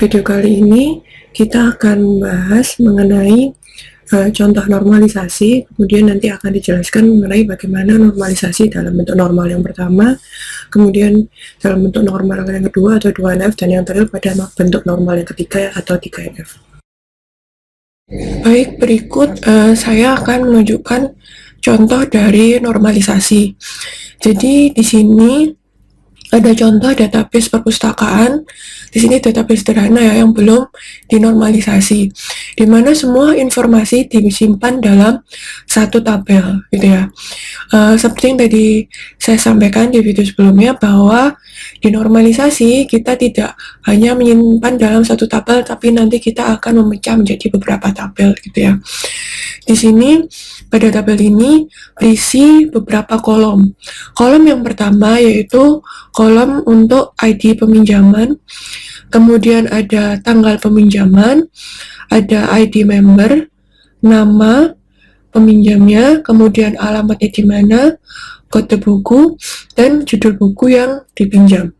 video kali ini kita akan membahas mengenai contoh normalisasi, kemudian nanti akan dijelaskan mengenai bagaimana normalisasi dalam bentuk normal yang pertama, kemudian dalam bentuk normal yang kedua atau 2NF, dan yang terakhir pada bentuk normal yang ketiga atau 3NF. Baik, berikut saya akan menunjukkan contoh dari normalisasi. Jadi di sini ada contoh database perpustakaan. Di sini database sederhana ya, yang belum dinormalisasi, di mana semua informasi disimpan dalam satu tabel, gitu ya. Seperti yang tadi saya sampaikan di video sebelumnya, bahwa di normalisasi kita tidak hanya menyimpan dalam satu tabel, tapi nanti kita akan memecah menjadi beberapa tabel, gitu ya. Di sini pada tabel ini berisi beberapa kolom. Kolom yang pertama yaitu kolom untuk ID peminjaman, kemudian ada tanggal peminjaman, ada ID member, nama peminjamnya, kemudian alamatnya di mana, kode buku, dan judul buku yang dipinjam.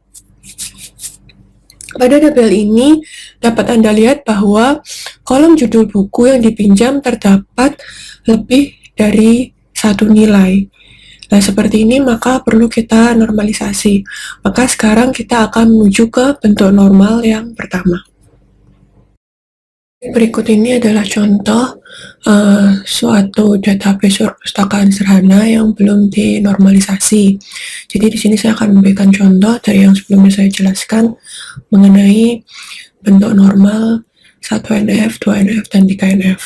Pada tabel ini dapat Anda lihat bahwa kolom judul buku yang dipinjam terdapat lebih dari satu nilai. Nah, seperti ini maka perlu kita normalisasi. Maka sekarang kita akan menuju ke bentuk normal yang pertama. Berikut ini adalah contoh suatu database perpustakaan sederhana yang belum dinormalisasi. Jadi di sini saya akan memberikan contoh dari yang sebelumnya saya jelaskan mengenai bentuk normal 1NF, 2NF, dan 3NF.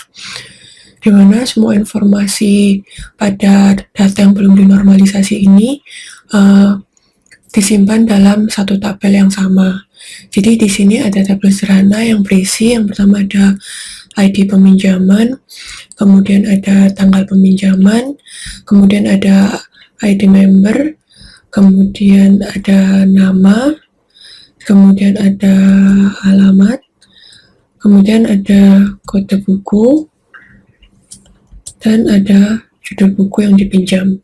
Di mana semua informasi pada data yang belum dinormalisasi ini disimpan dalam satu tabel yang sama. Jadi di sini ada tabel sederhana yang berisi, yang pertama ada ID peminjaman, kemudian ada tanggal peminjaman, kemudian ada ID member, kemudian ada nama, kemudian ada alamat, kemudian ada kode buku, dan ada judul buku yang dipinjam.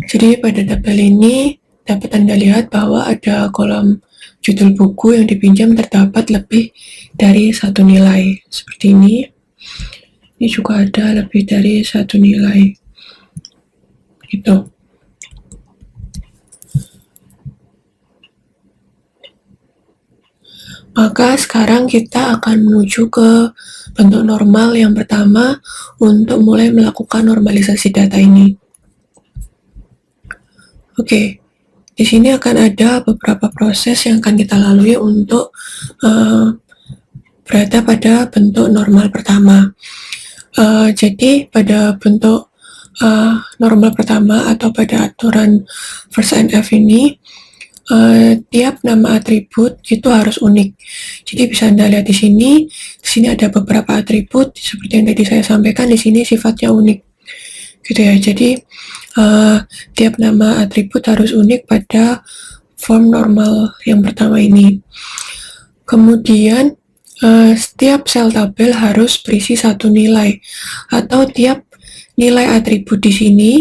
Jadi pada tabel ini dapat Anda lihat bahwa ada kolom judul buku yang dipinjam terdapat lebih dari satu nilai. Seperti ini. Ini juga ada lebih dari satu nilai. Gitu. Maka sekarang kita akan menuju ke bentuk normal yang pertama untuk mulai melakukan normalisasi data ini. Oke. Di sini akan ada beberapa proses yang akan kita lalui untuk berada pada bentuk normal pertama. Jadi pada bentuk normal pertama atau pada aturan first NF ini, tiap nama atribut itu harus unik. Jadi bisa Anda lihat di sini ada beberapa atribut seperti yang tadi saya sampaikan, di sini sifatnya unik. Gitu ya. Jadi tiap nama atribut harus unik pada form normal yang pertama ini. Kemudian setiap sel tabel harus berisi satu nilai, atau tiap nilai atribut di sini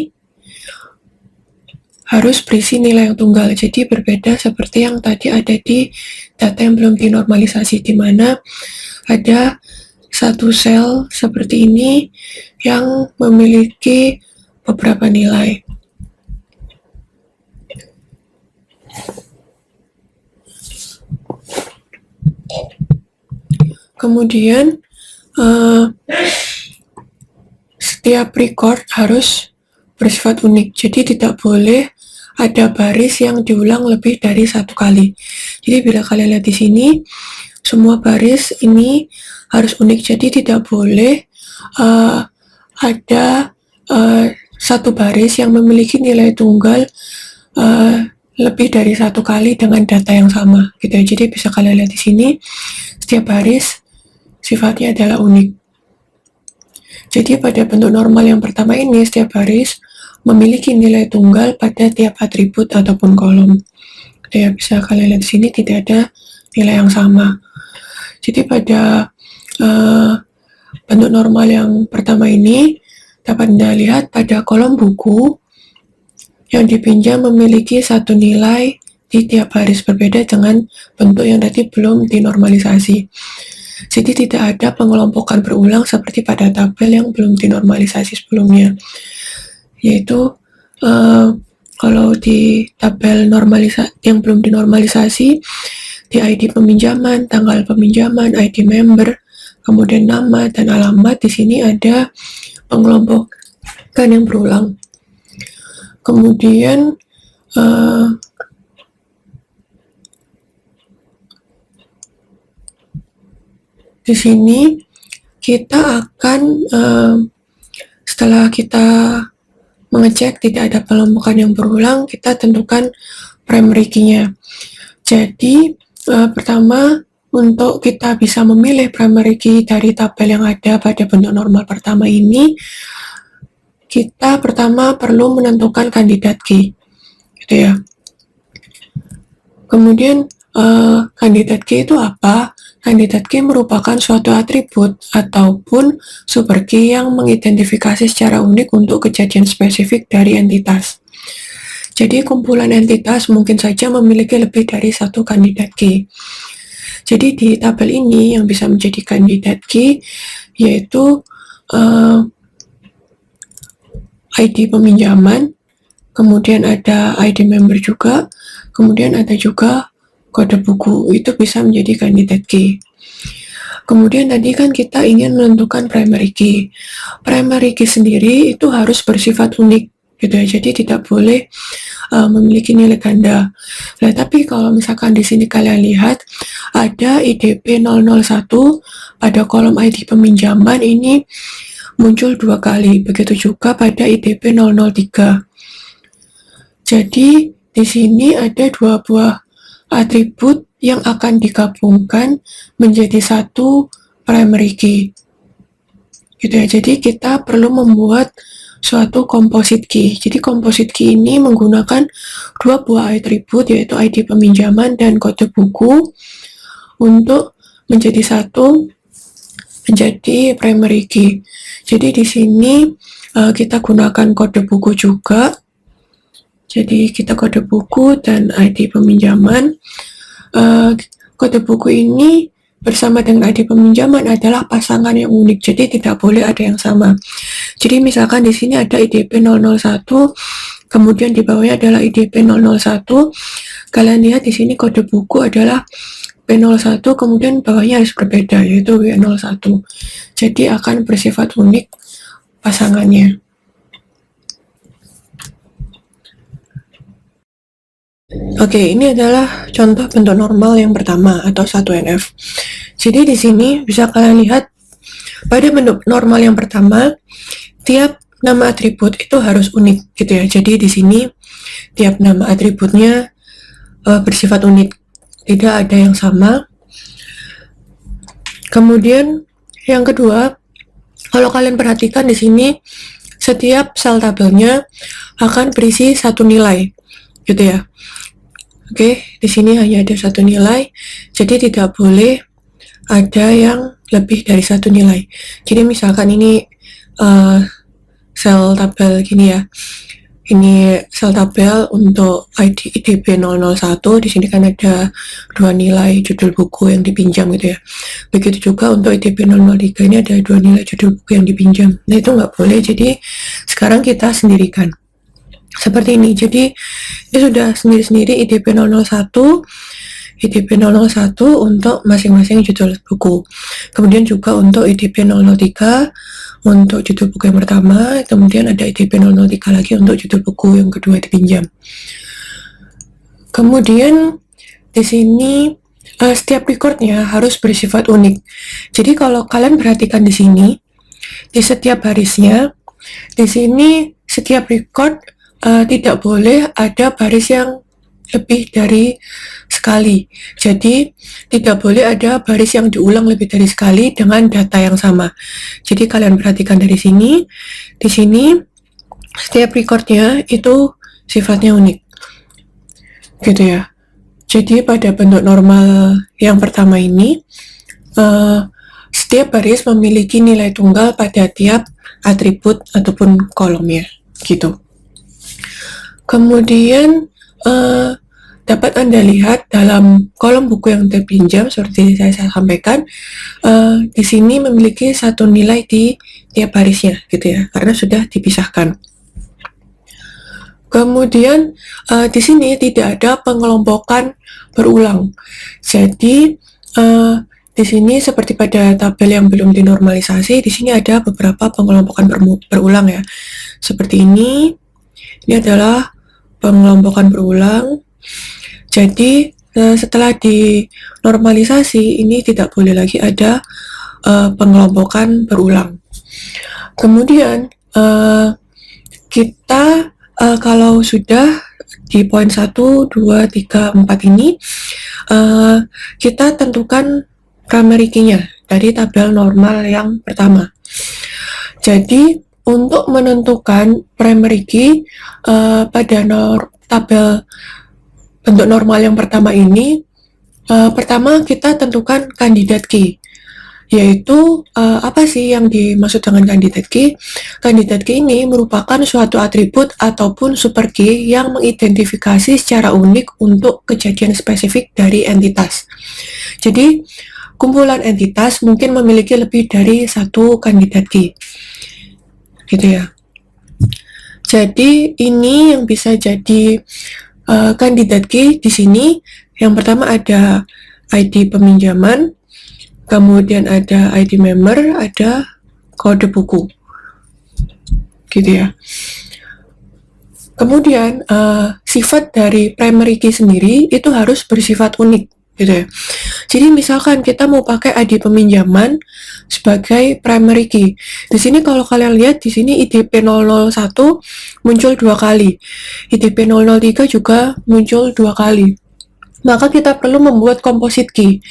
harus berisi nilai yang tunggal. Jadi berbeda seperti yang tadi ada di data yang belum dinormalisasi, di mana ada satu sel seperti ini yang memiliki beberapa nilai. Kemudian setiap record harus bersifat unik, jadi tidak boleh ada baris yang diulang lebih dari satu kali. Jadi bila kalian lihat di sini, semua baris ini harus unik, jadi tidak boleh ada satu baris yang memiliki nilai tunggal lebih dari satu kali dengan data yang sama, gitu ya. Jadi bisa kalian lihat di sini, setiap baris sifatnya adalah unik. Jadi pada bentuk normal yang pertama ini, setiap baris memiliki nilai tunggal pada tiap atribut ataupun kolom. Gitu ya, bisa kalian lihat di sini tidak ada nilai yang sama. Jadi pada bentuk normal yang pertama ini dapat Anda lihat pada kolom buku yang dipinjam memiliki satu nilai di tiap baris berbeda dengan bentuk yang tadi belum dinormalisasi. Jadi tidak ada pengelompokan berulang seperti pada tabel yang belum dinormalisasi sebelumnya. Yaitu kalau di tabel yang belum dinormalisasi, di ID peminjaman, tanggal peminjaman, ID member, kemudian nama dan alamat, di sini ada pengelompokan yang berulang. Kemudian di sini kita akan setelah kita mengecek tidak ada pengelompokan yang berulang, kita tentukan primary key-nya. Jadi pertama, untuk kita bisa memilih primary key dari tabel yang ada pada bentuk normal pertama ini, kita pertama perlu menentukan kandidat key, gitu ya. Kemudian kandidat key itu apa? Kandidat key merupakan suatu atribut ataupun super key yang mengidentifikasi secara unik untuk kejadian spesifik dari entitas. Jadi kumpulan entitas mungkin saja memiliki lebih dari satu kandidat key. Jadi di tabel ini yang bisa menjadi kandidat key yaitu ID peminjaman, kemudian ada ID member juga, kemudian ada juga kode buku, itu bisa menjadi kandidat key. Kemudian tadi kan kita ingin menentukan primary key. Primary key sendiri itu harus bersifat unik, gitu ya, jadi tidak boleh memiliki nilai ganda. Nah, tapi kalau misalkan di sini kalian lihat ada IDP 001 pada kolom ID peminjaman ini muncul 2 kali, begitu juga pada IDP 003. Jadi di sini ada 2 buah atribut yang akan digabungkan menjadi satu primary key, gitu ya. Jadi kita perlu membuat suatu composite key. Jadi composite key ini menggunakan 2 buah atribut yaitu ID peminjaman dan kode buku untuk menjadi satu menjadi primary key. Jadi di sini kita gunakan kode buku juga. Jadi kita kode buku dan ID peminjaman. Kode buku ini bersama dengan ID peminjaman adalah pasangan yang unik. Jadi tidak boleh ada yang sama. Jadi misalkan di sini ada IDP 001, kemudian di bawahnya adalah IDP 001. Kalian lihat di sini kode buku adalah B01, kemudian bawahnya harus berbeda, yaitu W01. Jadi akan bersifat unik pasangannya. Oke, ini adalah contoh bentuk normal yang pertama atau 1NF. Jadi di sini bisa kalian lihat pada bentuk normal yang pertama, tiap nama atribut itu harus unik, gitu ya. Jadi di sini tiap nama atributnya bersifat unik, tidak ada yang sama. Kemudian yang kedua, kalau kalian perhatikan di sini setiap sel tabelnya akan berisi satu nilai, gitu ya. Oke, di sini hanya ada satu nilai, jadi tidak boleh ada yang lebih dari satu nilai. Jadi misalkan ini sel tabel gini ya. Ini sel tabel untuk IDP 001, di sini kan ada 2 nilai judul buku yang dipinjam, gitu ya. Begitu juga untuk IDP 003 ini ada 2 nilai judul buku yang dipinjam. Nah, itu nggak boleh, jadi sekarang kita sendirikan. Seperti ini, jadi ini sudah sendiri-sendiri IDP 001, IDP 001 untuk masing-masing judul buku. Kemudian juga untuk IDP 003 untuk judul buku yang pertama, kemudian ada IDP 003 lagi untuk judul buku yang kedua dipinjam. Kemudian di sini setiap recordnya harus bersifat unik. Jadi kalau kalian perhatikan di sini, di setiap barisnya, di sini setiap record tidak boleh ada baris yang lebih dari sekali. Jadi tidak boleh ada baris yang diulang lebih dari sekali dengan data yang sama. Jadi kalian perhatikan dari sini, di sini setiap recordnya itu sifatnya unik, gitu ya. Jadi pada bentuk normal yang pertama ini, setiap baris memiliki nilai tunggal pada tiap atribut ataupun kolomnya, gitu. Kemudian dapat Anda lihat dalam kolom buku yang terpinjam seperti saya sampaikan, di sini memiliki satu nilai di tiap barisnya gitu ya, karena sudah dipisahkan. Kemudian di sini tidak ada pengelompokan berulang. Jadi di sini seperti pada tabel yang belum dinormalisasi, di sini ada beberapa pengelompokan berulang ya. Seperti ini. Ini adalah pengelompokan berulang. Jadi setelah dinormalisasi ini tidak boleh lagi ada pengelompokan berulang. Kemudian kita kalau sudah di poin 1, 2, 3, 4 ini kita tentukan primary key-nya dari tabel normal yang pertama. Jadi untuk menentukan primary key pada tabel bentuk normal yang pertama ini, pertama kita tentukan kandidat key, yaitu apa sih yang dimaksud dengan kandidat key? Kandidat key ini merupakan suatu atribut ataupun super key yang mengidentifikasi secara unik untuk kejadian spesifik dari entitas. Jadi kumpulan entitas mungkin memiliki lebih dari satu kandidat key, gitu ya. Jadi ini yang bisa jadi kandidat key di sini. Yang pertama ada ID peminjaman, kemudian ada ID member, ada kode buku, gitu ya. Kemudian sifat dari primary key sendiri itu harus bersifat unik, gitu ya. Jadi misalkan kita mau pakai ID peminjaman sebagai primary key. Di sini kalau kalian lihat di sini IDP 001 muncul 2 kali. IDP 003 juga muncul 2 kali. Maka kita perlu membuat composite key.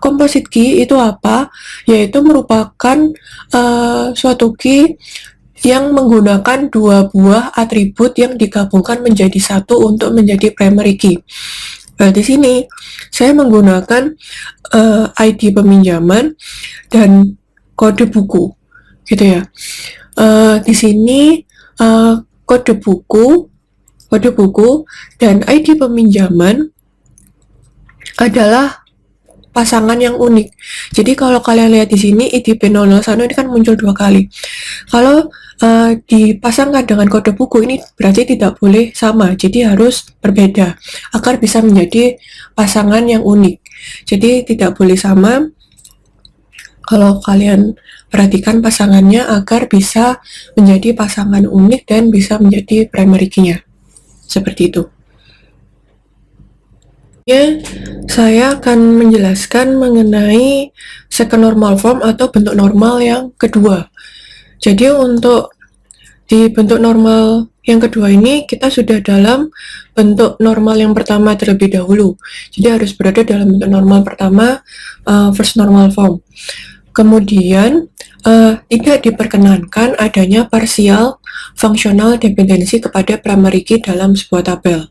Composite key itu apa? Yaitu merupakan suatu key yang menggunakan 2 buah atribut yang digabungkan menjadi satu untuk menjadi primary key. Nah, di sini saya menggunakan ID peminjaman dan kode buku, gitu ya. Di sini kode buku dan ID peminjaman adalah pasangan yang unik. Jadi kalau kalian lihat di sini IDP 001 ini kan muncul 2 kali. Kalau dipasangkan dengan kode buku ini berarti tidak boleh sama, jadi harus berbeda agar bisa menjadi pasangan yang unik. Jadi tidak boleh sama. Kalau kalian perhatikan pasangannya agar bisa menjadi pasangan unik dan bisa menjadi primary key-nya. Seperti itu. Ya, saya akan menjelaskan mengenai second normal form atau bentuk normal yang kedua. Jadi untuk di bentuk normal yang kedua ini kita sudah dalam bentuk normal yang pertama terlebih dahulu. Jadi harus berada dalam bentuk normal pertama, first normal form. Kemudian tidak diperkenankan adanya partial functional dependency kepada primary key dalam sebuah tabel.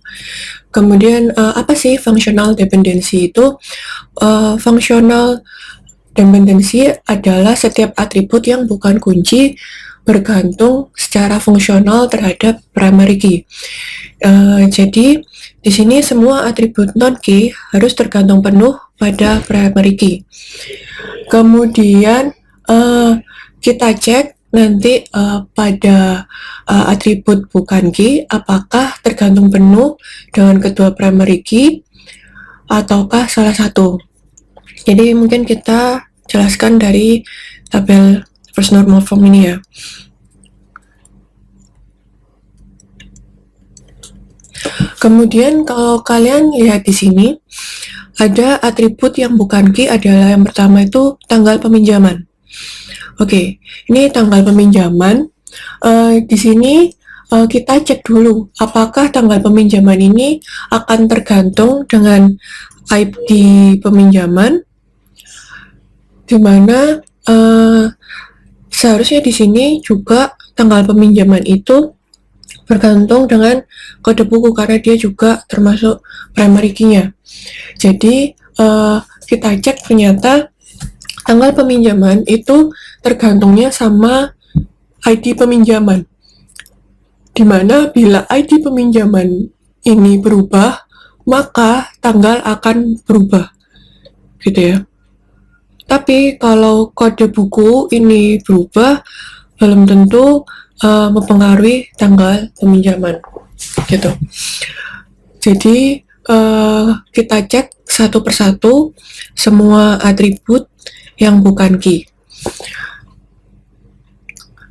Kemudian apa sih functional dependency itu? Functional dependency adalah setiap atribut yang bukan kunci bergantung secara fungsional terhadap primary key. Jadi di sini semua atribut non key harus tergantung penuh pada primary key. Kemudian kita cek nanti pada atribut bukan key apakah tergantung penuh dengan kedua primary key ataukah salah satu. Jadi mungkin kita jelaskan dari tabel first normal form ini ya. Kemudian kalau kalian lihat di sini ada atribut yang bukan key adalah yang pertama itu tanggal peminjaman. Oke, ini tanggal peminjaman. Di sini kita cek dulu apakah tanggal peminjaman ini akan tergantung dengan ID peminjaman, di mana seharusnya di sini juga tanggal peminjaman itu bergantung dengan kode buku karena dia juga termasuk primary key-nya. Jadi kita cek ternyata tanggal peminjaman itu tergantungnya sama ID peminjaman. Dimana bila ID peminjaman ini berubah, maka tanggal akan berubah, gitu ya. Tapi kalau kode buku ini berubah, belum tentu mempengaruhi tanggal peminjaman, gitu. Jadi kita cek satu persatu semua atribut yang bukan key.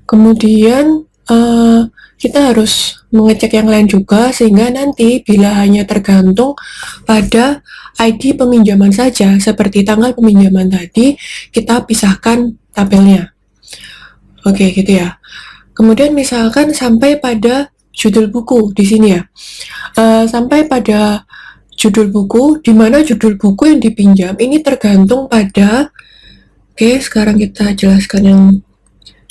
Kemudian kita harus mengecek yang lain juga, sehingga nanti bila hanya tergantung pada ID peminjaman saja, seperti tanggal peminjaman tadi, kita pisahkan tabelnya. Oke, gitu ya. Kemudian misalkan sampai pada judul buku di sini ya. Sampai pada judul buku, di mana judul buku yang dipinjam ini tergantung pada, oke, sekarang kita jelaskan yang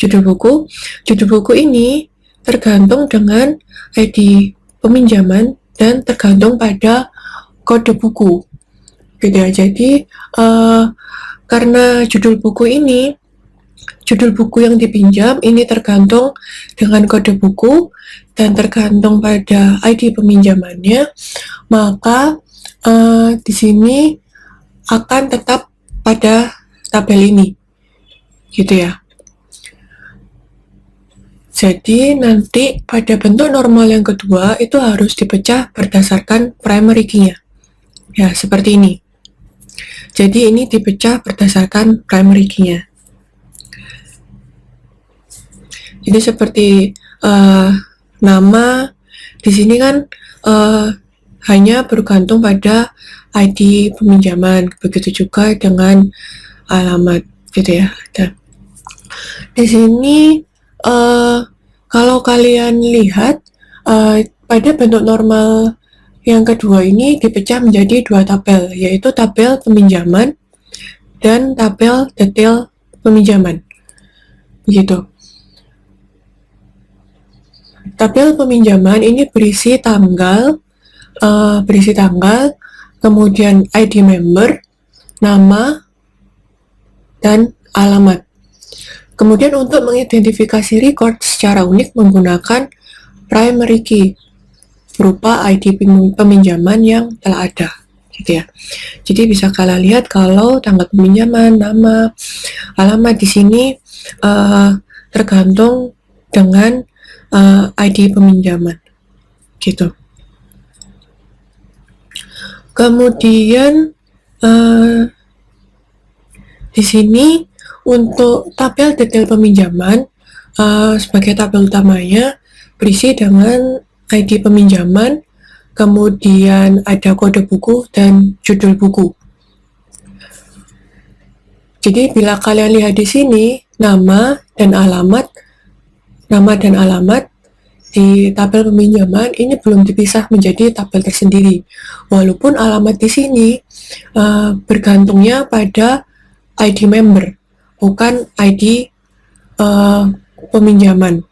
judul buku. Judul buku ini tergantung dengan ID peminjaman dan tergantung pada kode buku, gitu ya. Jadi karena judul buku yang dipinjam ini tergantung dengan kode buku dan tergantung pada ID peminjamannya, maka di sini akan tetap pada tabel ini, gitu ya. Jadi nanti pada bentuk normal yang kedua itu harus dipecah berdasarkan primary key-nya. Ya, seperti ini. Jadi ini dipecah berdasarkan primary key-nya. Jadi seperti nama di sini kan hanya bergantung pada ID peminjaman, begitu juga dengan alamat, gitu ya. Dan di sini kalau kalian lihat pada bentuk normal yang kedua ini dipecah menjadi dua tabel, yaitu tabel peminjaman dan tabel detail peminjaman, begitu. Tabel peminjaman ini berisi tanggal, kemudian ID member, nama, dan alamat. Kemudian untuk mengidentifikasi record secara unik menggunakan primary key berupa ID peminjaman yang telah ada, gitu ya. Jadi bisa kalian lihat kalau tanggal peminjaman, nama, alamat di sini tergantung dengan ID peminjaman, gitu. Kemudian di sini untuk tabel detail peminjaman sebagai tabel utamanya berisi dengan ID peminjaman, kemudian ada kode buku dan judul buku. Jadi bila kalian lihat di sini nama dan alamat di tabel peminjaman ini belum dipisah menjadi tabel tersendiri. Walaupun alamat di sini bergantungnya pada ID member, bukan ID peminjaman,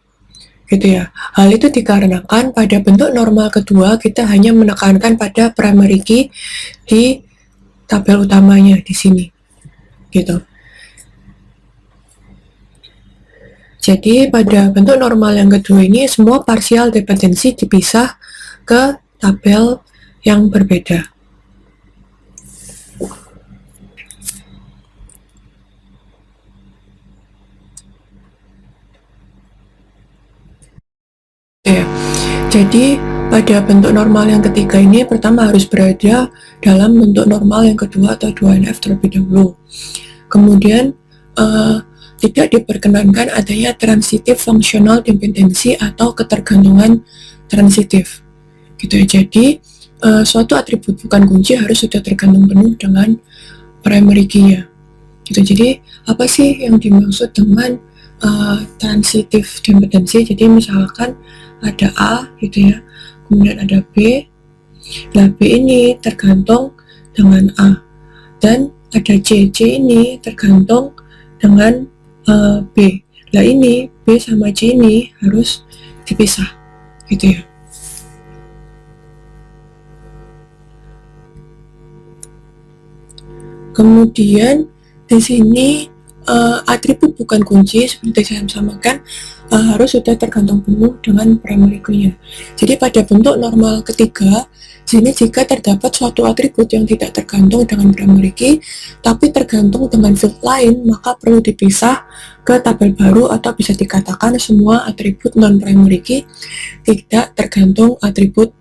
gitu ya. Hal itu dikarenakan pada bentuk normal kedua kita hanya menekankan pada primary key di tabel utamanya di sini, gitu. Jadi pada bentuk normal yang kedua ini semua partial dependency dipisah ke tabel yang berbeda. Oke, jadi pada bentuk normal yang ketiga ini pertama harus berada dalam bentuk normal yang kedua atau 2NF terlebih dahulu. Kemudian tidak diperkenankan adanya transitive functional dependency atau ketergantungan transitif, gitu ya. Jadi suatu atribut bukan kunci harus sudah tergantung penuh dengan primary key-nya, gitu. Jadi apa sih yang dimaksud dengan transitive dependency? Jadi misalkan ada A, gitu ya, kemudian ada B. Nah, B ini tergantung dengan A, dan ada C ini tergantung dengan B. Nah ini B sama C ini harus dipisah, gitu ya. Kemudian di sini atribut bukan kunci seperti saya samakan harus sudah tergantung penuh dengan primary key-nya. Jadi pada bentuk normal ketiga, sini jika terdapat suatu atribut yang tidak tergantung dengan primary key, tapi tergantung dengan field lain, maka perlu dipisah ke tabel baru atau bisa dikatakan semua atribut non-primary key tidak tergantung atribut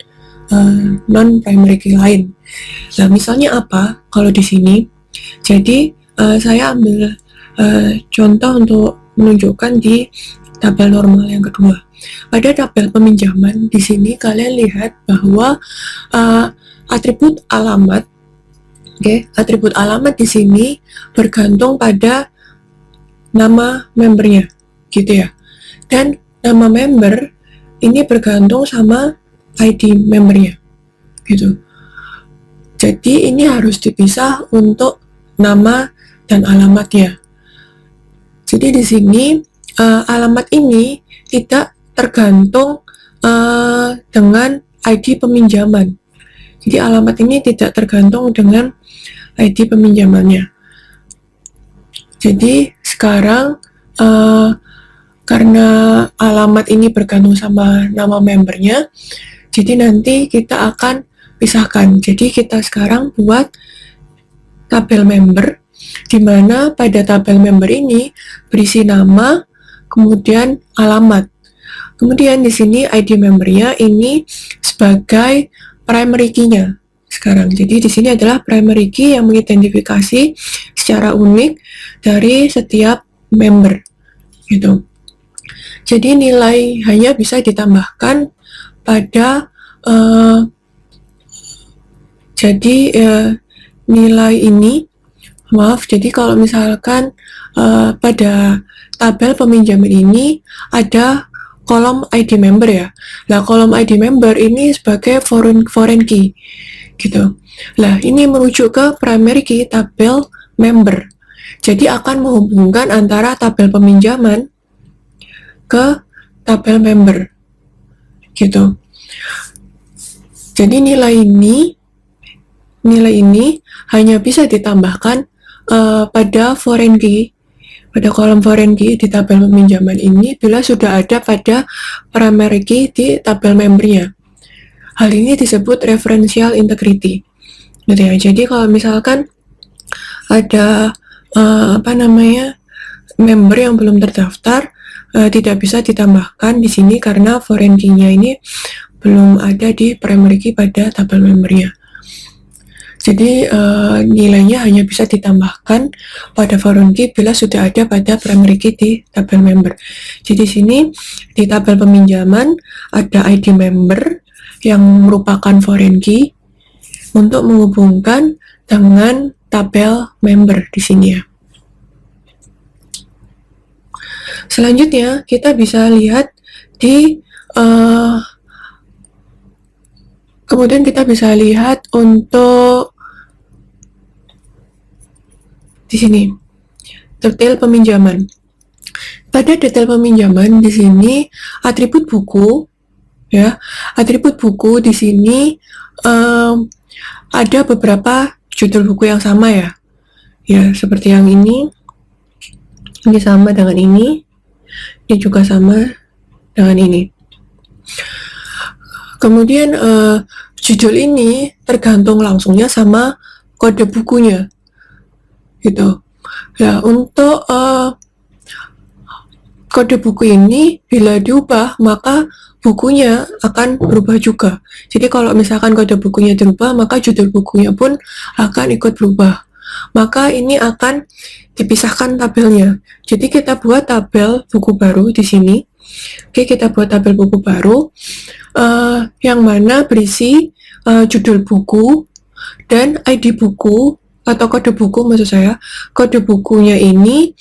non-primary key lain. Nah, misalnya apa kalau di sini? Jadi, saya ambil contoh untuk menunjukkan di tabel normal yang kedua. Pada tabel peminjaman di sini kalian lihat bahwa atribut alamat, atribut alamat di sini bergantung pada nama membernya, gitu ya. Dan nama member ini bergantung sama ID membernya, gitu. Jadi ini harus dipisah untuk nama dan alamatnya. Jadi di sini alamat ini tidak tergantung dengan ID peminjaman. Jadi alamat ini tidak tergantung dengan ID peminjamannya. Jadi sekarang karena alamat ini bergantung sama nama membernya, jadi nanti kita akan pisahkan. Jadi kita sekarang buat tabel member, di mana pada tabel member ini berisi nama, kemudian alamat. Kemudian di sini ID membernya ini sebagai primary key-nya sekarang. Jadi di sini adalah primary key yang mengidentifikasi secara unik dari setiap member, gitu. Jadi nilai hanya bisa ditambahkan pada nilai ini, jadi kalau misalkan pada tabel peminjaman ini ada kolom ID member ya. Nah, kolom ID member ini sebagai foreign key, gitu. Nah, ini merujuk ke primary key tabel member. Jadi akan menghubungkan antara tabel peminjaman ke tabel member, gitu. Jadi nilai ini hanya bisa ditambahkan pada foreign key, pada kolom foreign key di tabel peminjaman ini bila sudah ada pada primary key di tabel membernya. Hal ini disebut referential integrity, gitu ya. Jadi kalau misalkan ada member yang belum terdaftar, tidak bisa ditambahkan di sini karena foreign key-nya ini belum ada di primary key pada tabel membernya. Jadi nilainya hanya bisa ditambahkan pada foreign key bila sudah ada pada primary key di tabel member. Jadi sini di tabel peminjaman ada ID member yang merupakan foreign key untuk menghubungkan dengan tabel member di sini ya. Selanjutnya kita bisa lihat di kemudian kita bisa lihat untuk di sini detail peminjaman. Pada detail peminjaman di sini atribut buku ya, atribut buku di sini ada beberapa judul buku yang sama ya. Ya, seperti yang ini sama dengan ini juga sama dengan ini. Kemudian judul ini tergantung langsungnya sama kode bukunya, gitu. Ya, untuk kode buku ini bila diubah maka bukunya akan berubah juga. Jadi kalau misalkan kode bukunya dirubah maka judul bukunya pun akan ikut berubah. Maka ini akan dipisahkan tabelnya. Jadi kita buat tabel buku baru di sini. Oke, kita buat tabel buku baru yang mana berisi judul buku dan ID buku atau kode buku, maksud saya kode bukunya ini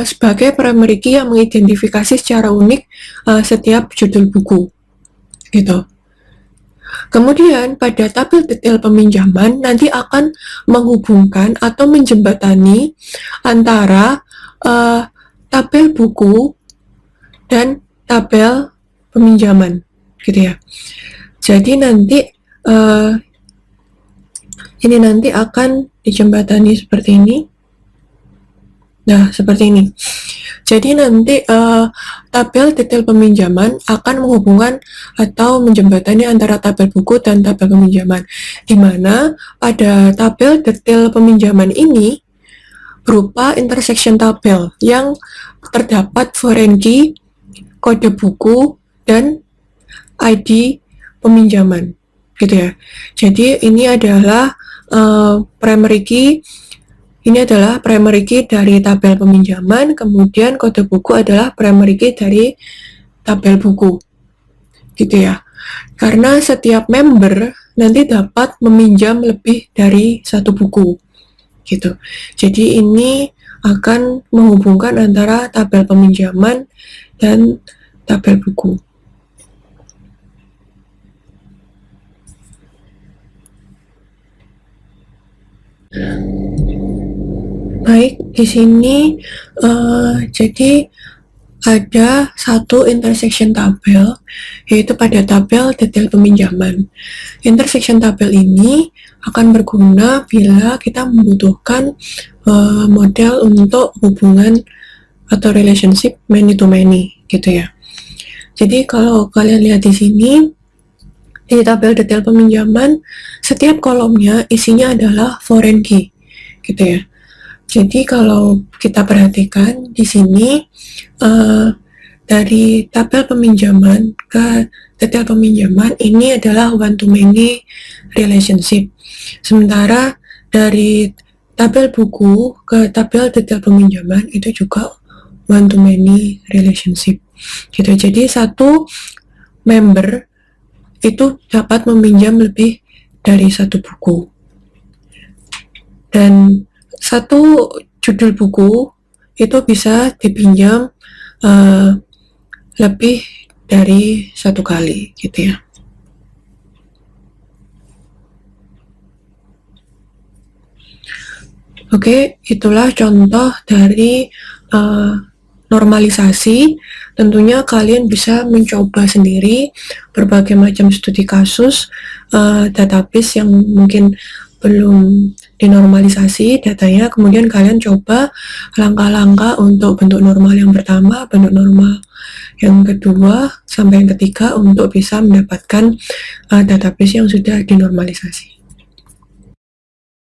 sebagai primary key yang mengidentifikasi secara unik setiap judul buku, gitu. Kemudian pada tabel detail peminjaman nanti akan menghubungkan atau menjembatani antara tabel buku dan tabel peminjaman, gitu ya. Jadi nanti ini nanti akan dijembatani seperti ini. Nah, seperti ini. Jadi nanti tabel detail peminjaman akan menghubungkan atau menjembatani antara tabel buku dan tabel peminjaman, di mana pada tabel detail peminjaman ini berupa intersection tabel yang terdapat foreign key, kode buku, dan ID peminjaman, gitu ya. Jadi ini adalah primary key. Ini adalah primary key dari tabel peminjaman, kemudian kode buku adalah primary key dari tabel buku, gitu ya. Karena setiap member nanti dapat meminjam lebih dari satu buku, gitu. Jadi ini akan menghubungkan antara tabel peminjaman dan tabel buku. Baik, di sini jadi ada satu intersection tabel, yaitu pada tabel detail peminjaman. Intersection tabel ini akan berguna bila kita membutuhkan model untuk hubungan atau relationship many to many, gitu ya. Jadi kalau kalian lihat di sini, di tabel detail peminjaman, setiap kolomnya isinya adalah foreign key, gitu ya. Jadi kalau kita perhatikan di sini dari tabel peminjaman ke detail peminjaman ini adalah one to many relationship. Sementara dari tabel buku ke tabel detail peminjaman itu juga one to many relationship. Gitu. Jadi satu member itu dapat meminjam lebih dari satu buku. Dan satu judul buku itu bisa dipinjam lebih dari satu kali, gitu ya. Oke, itulah contoh dari normalisasi. Tentunya kalian bisa mencoba sendiri berbagai macam studi kasus database yang mungkin belum dinormalisasi datanya, kemudian kalian coba langkah-langkah untuk bentuk normal yang pertama, bentuk normal yang kedua, sampai yang ketiga untuk bisa mendapatkan database yang sudah dinormalisasi.